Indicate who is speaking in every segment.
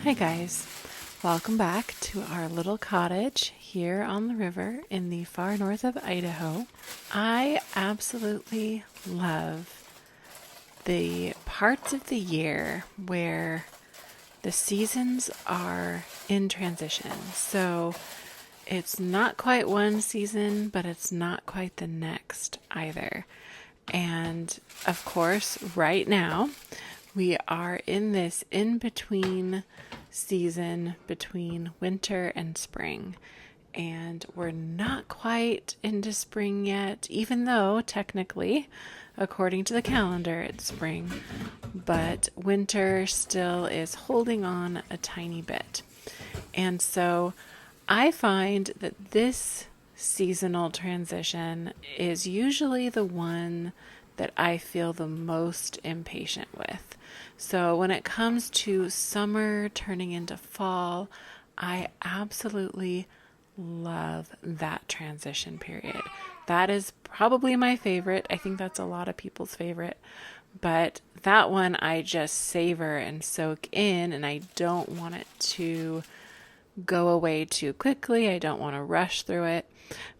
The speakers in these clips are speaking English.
Speaker 1: Hi guys, welcome back to our little cottage here on the river in the far north of Idaho. I absolutely love the parts of the year where the seasons are in transition. So it's not quite one season, but it's not quite the next either. And of course, right now, we are in this in between season between winter and spring. And we're not quite into spring yet, even though technically, according to the calendar, it's spring. But winter still is holding on a tiny bit. And so I find that this seasonal transition is usually the one that I feel the most impatient with. So when it comes to summer turning into fall, I absolutely love that transition period. That is probably my favorite. I think that's a lot of people's favorite. But that one I just savor and soak in, and I don't want it to go away too quickly. I don't want to rush through it.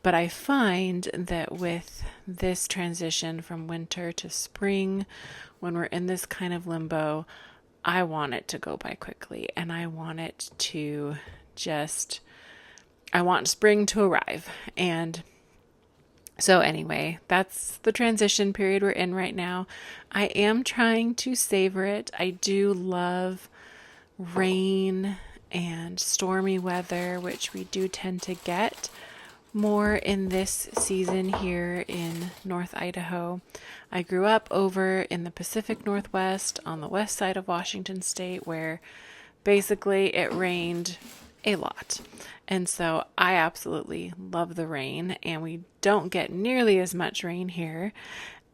Speaker 1: But I find that with this transition from winter to spring, when we're in this kind of limbo, I want it to go by quickly, and I want it to I want spring to arrive. And so anyway, that's the transition period we're in right now. I am trying to savor it. I do love rain and stormy weather, which we do tend to get more in this season here in North Idaho. I grew up over in the Pacific Northwest on the west side of Washington State, where basically it rained a lot. And so I absolutely love the rain, and we don't get nearly as much rain here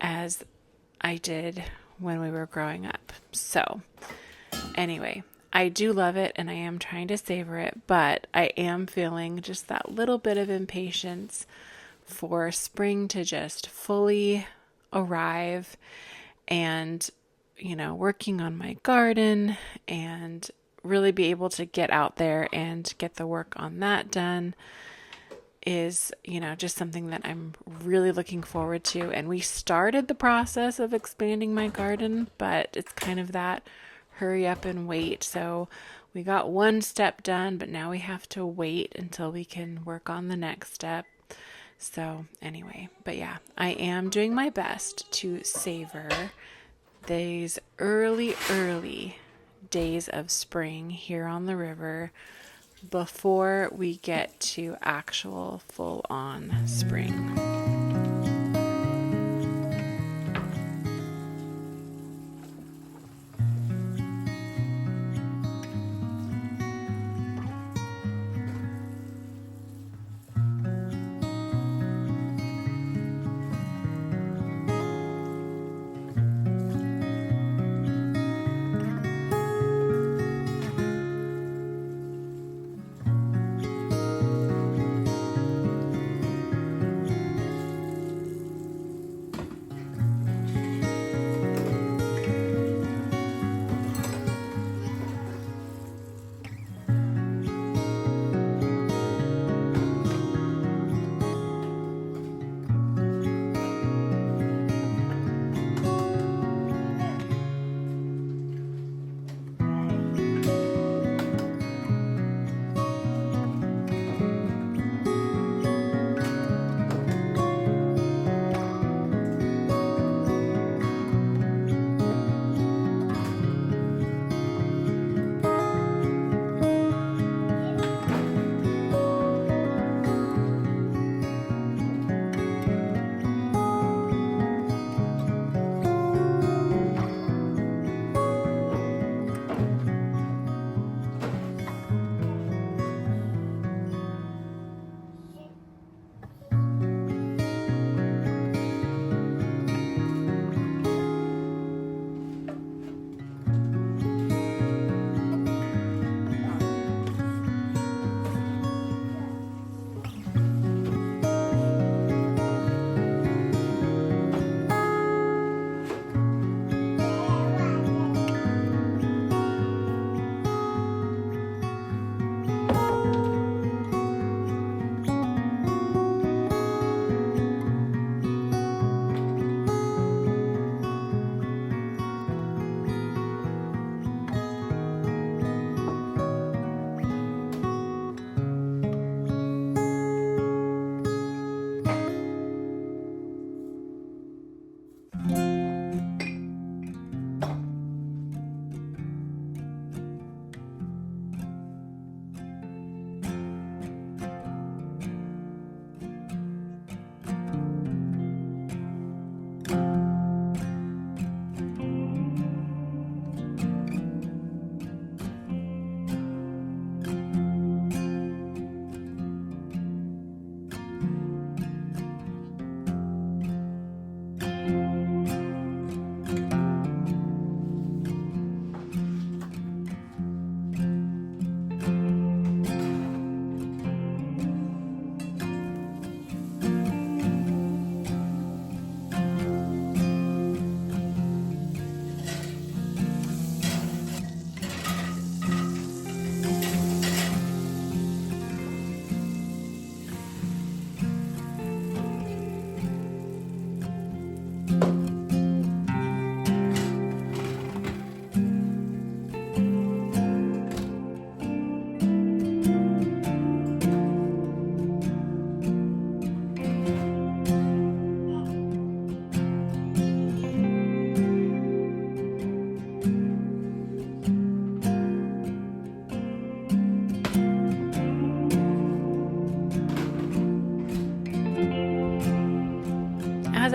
Speaker 1: as I did when we were growing up. So anyway, I do love it and I am trying to savor it, but I am feeling just that little bit of impatience for spring to just fully arrive and, working on my garden and really be able to get out there and get the work on that done is, just something that I'm really looking forward to. And we started the process of expanding my garden, but it's kind of that hurry up and wait. So we got one step done, but now we have to wait until we can work on the next step. So anyway, but yeah, I am doing my best to savor these early days of spring here on the river before we get to actual full-on spring.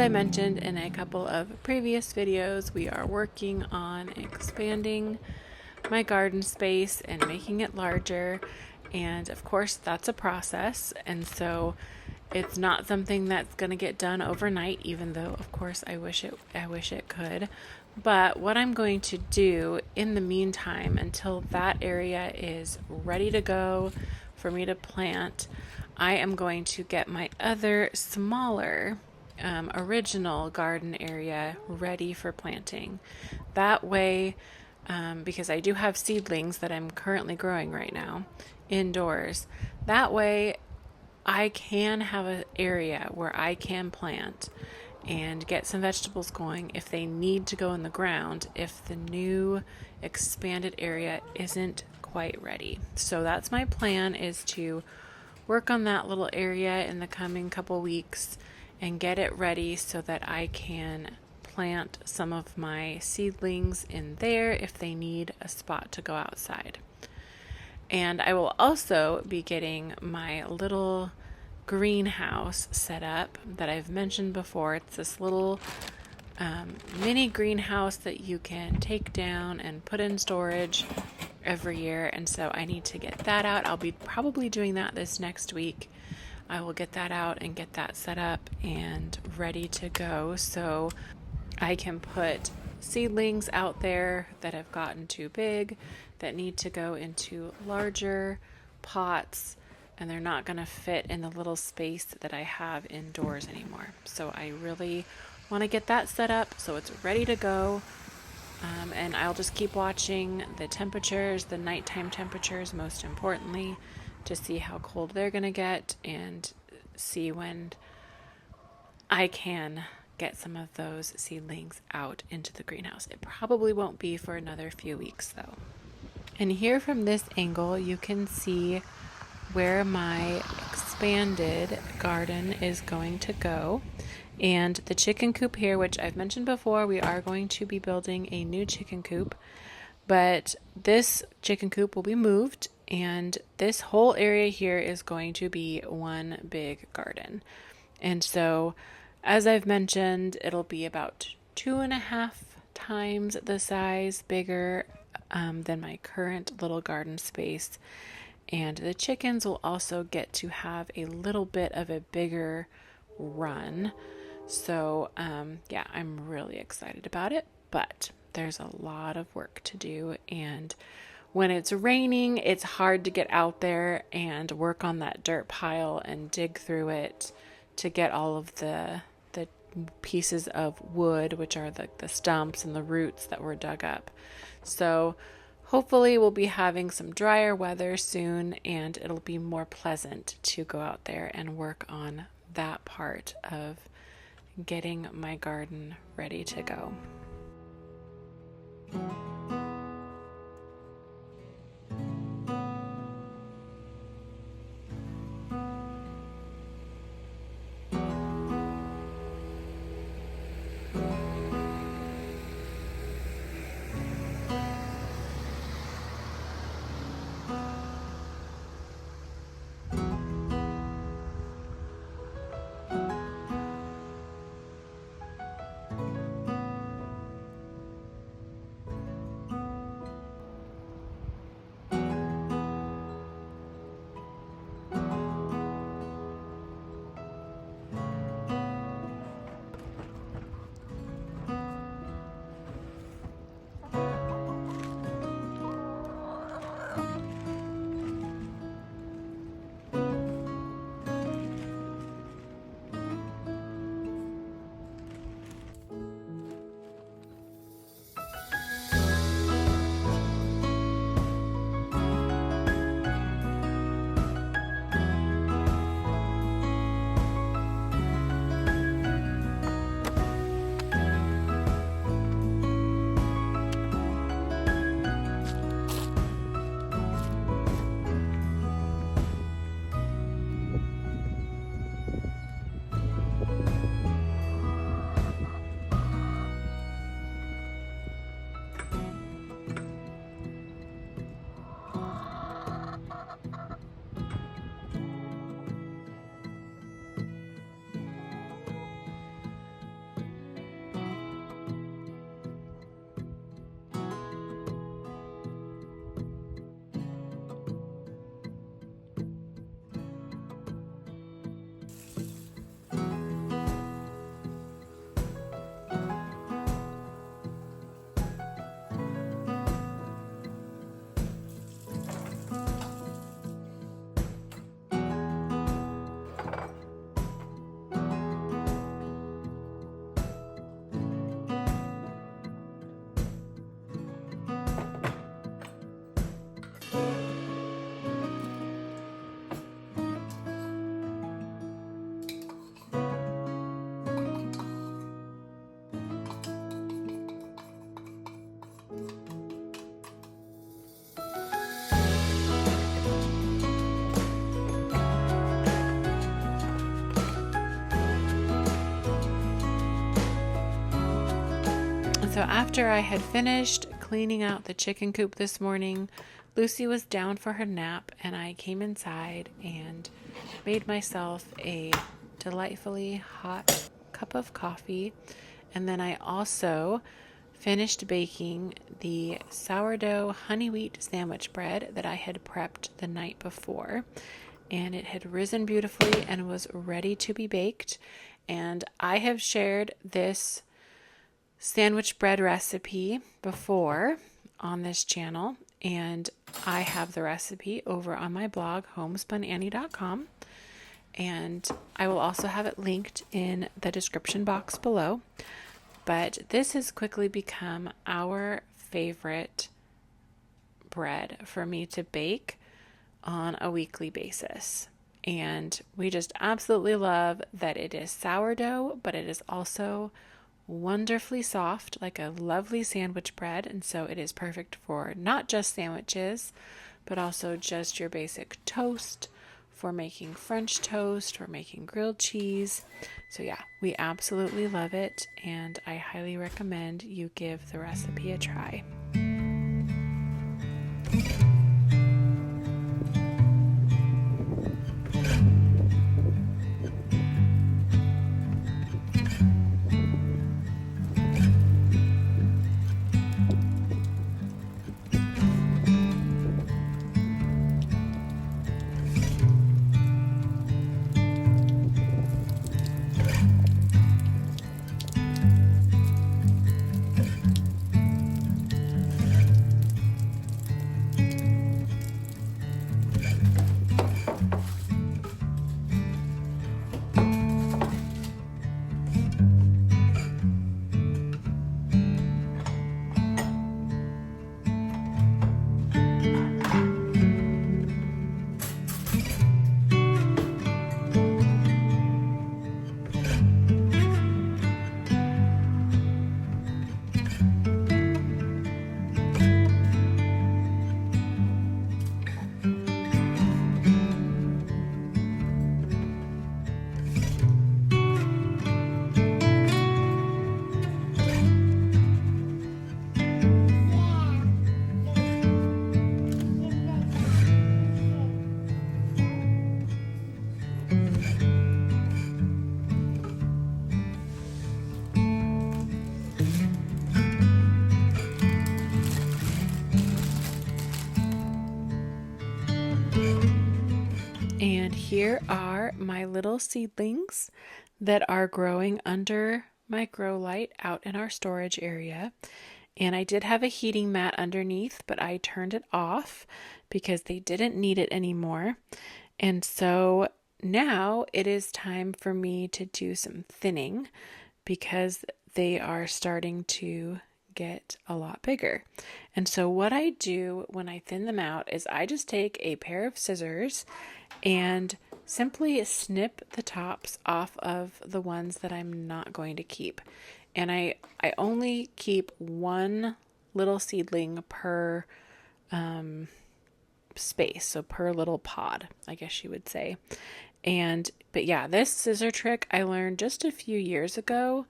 Speaker 1: I mentioned in a couple of previous videos, we are working on expanding my garden space and making it larger. And of course, that's a process. And so it's not something that's going to get done overnight, even though of course I wish it could. But what I'm going to do in the meantime, until that area is ready to go for me to plant, I am going to get my other smaller original garden area ready for planting. That way, because I do have seedlings that I'm currently growing right now indoors, that way I can have an area where I can plant and get some vegetables going if they need to go in the ground, if the new expanded area isn't quite ready. So that's my plan, is to work on that little area in the coming couple weeks and get it ready so that I can plant some of my seedlings in there if they need a spot to go outside. And I will also be getting my little greenhouse set up that I've mentioned before. It's this little mini greenhouse that you can take down and put in storage every year. And so I need to get that out. I'll be probably doing that this next week. I will get that out and get that set up and ready to go, so I can put seedlings out there that have gotten too big, that need to go into larger pots, and they're not going to fit in the little space that I have indoors anymore. So I really want to get that set up so it's ready to go. And I'll just keep watching the temperatures, the nighttime temperatures most importantly, to see how cold they're going to get and see when I can get some of those seedlings out into the greenhouse. It probably won't be for another few weeks though. And here from this angle, you can see where my expanded garden is going to go. And the chicken coop here, which I've mentioned before, we are going to be building a new chicken coop, but this chicken coop will be moved, and this whole area here is going to be one big garden. And so, as I've mentioned, it'll be about 2.5 times the size bigger than my current little garden space. And the chickens will also get to have a little bit of a bigger run. So, yeah, I'm really excited about it, but there's a lot of work to do. And when it's raining, it's hard to get out there and work on that dirt pile and dig through it to get all of the pieces of wood, which are the stumps and the roots that were dug up. So hopefully we'll be having some drier weather soon, and it'll be more pleasant to go out there and work on that part of getting my garden ready to go. So after I had finished cleaning out the chicken coop this morning, Lucy was down for her nap, and I came inside and made myself a delightfully hot cup of coffee. And then I also finished baking the sourdough honey wheat sandwich bread that I had prepped the night before. And it had risen beautifully and was ready to be baked. And I have shared this sandwich bread recipe before on this channel, and I have the recipe over on my blog, homespunannie.com, and I will also have it linked in the description box below. But this has quickly become our favorite bread for me to bake on a weekly basis. And we just absolutely love that it is sourdough, but it is also wonderfully soft, like a lovely sandwich bread. And so it is perfect for not just sandwiches, but also just your basic toast, for making French toast, for making grilled cheese. So yeah, we absolutely love it, and I highly recommend you give the recipe a try. And here are my little seedlings that are growing under my grow light out in our storage area. And I did have a heating mat underneath, but I turned it off because they didn't need it anymore. And so now it is time for me to do some thinning because they are starting to get a lot bigger. And so what I do when I thin them out is I just take a pair of scissors and simply snip the tops off of the ones that I'm not going to keep. And I only keep one little seedling per space, so per little pod, I guess you would say. But yeah, this scissor trick I learned just a few years ago,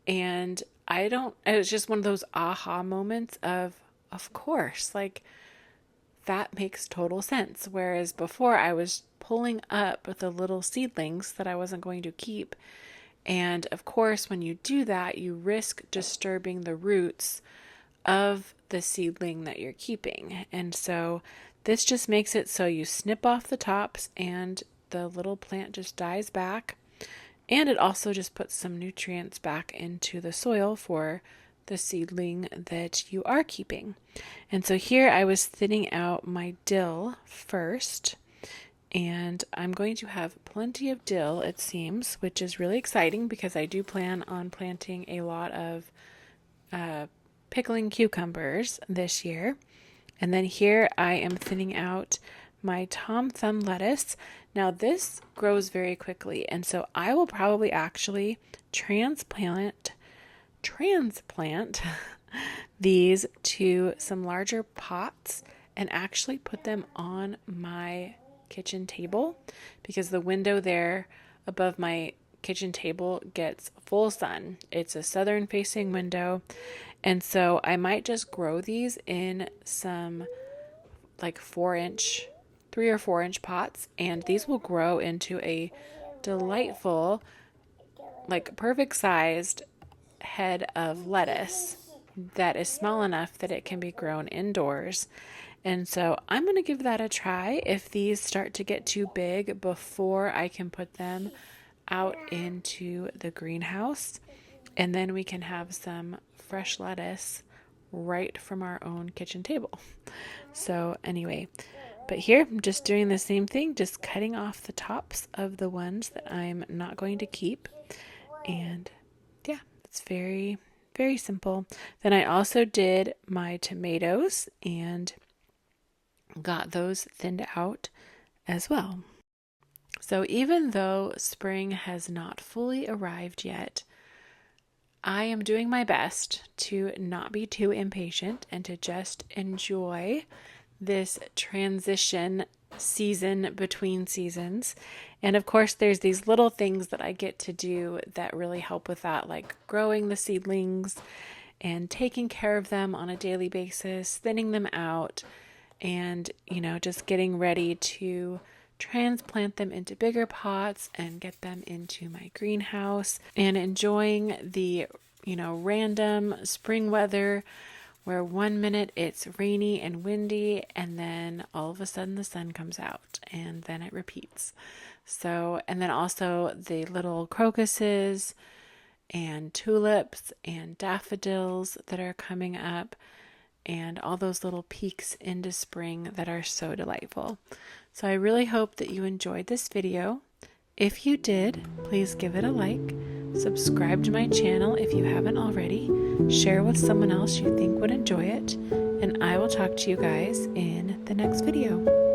Speaker 1: and it was just one of those aha moments of course, like that makes total sense. Whereas before I was pulling up the little seedlings that I wasn't going to keep. And of course, when you do that, you risk disturbing the roots of the seedling that you're keeping. And so this just makes it so you snip off the tops and the little plant just dies back. And it also just puts some nutrients back into the soil for the seedling that you are keeping. And so here I was thinning out my dill first. And I'm going to have plenty of dill, it seems, which is really exciting because I do plan on planting a lot of pickling cucumbers this year. And then here I am thinning out my Tom Thumb lettuce. Now this grows very quickly, and so I will probably actually transplant these to some larger pots and actually put them on my kitchen table, because the window there above my kitchen table gets full sun. It's a southern facing window, and so I might just grow these in some like 3 or 4 inch pots, and these will grow into a delightful, like perfect sized head of lettuce that is small enough that it can be grown indoors. And so I'm going to give that a try if these start to get too big before I can put them out into the greenhouse. And then we can have some fresh lettuce right from our own kitchen table. So anyway, but here I'm just doing the same thing, just cutting off the tops of the ones that I'm not going to keep. And yeah, it's very, very simple. Then I also did my tomatoes and got those thinned out as well. So even though spring has not fully arrived yet, I am doing my best to not be too impatient and to just enjoy this transition season between seasons. And of course, there's these little things that I get to do that really help with that, like growing the seedlings and taking care of them on a daily basis, thinning them out, and, just getting ready to transplant them into bigger pots and get them into my greenhouse, and enjoying the, random spring weather where 1 minute it's rainy and windy, and then all of a sudden the sun comes out, and then it repeats. So, and then also the little crocuses and tulips and daffodils that are coming up, and all those little peaks into spring that are so delightful. So I really hope that you enjoyed this video. If you did, please give it a like, subscribe to my channel if you haven't already, share with someone else you think would enjoy it, and I will talk to you guys in the next video.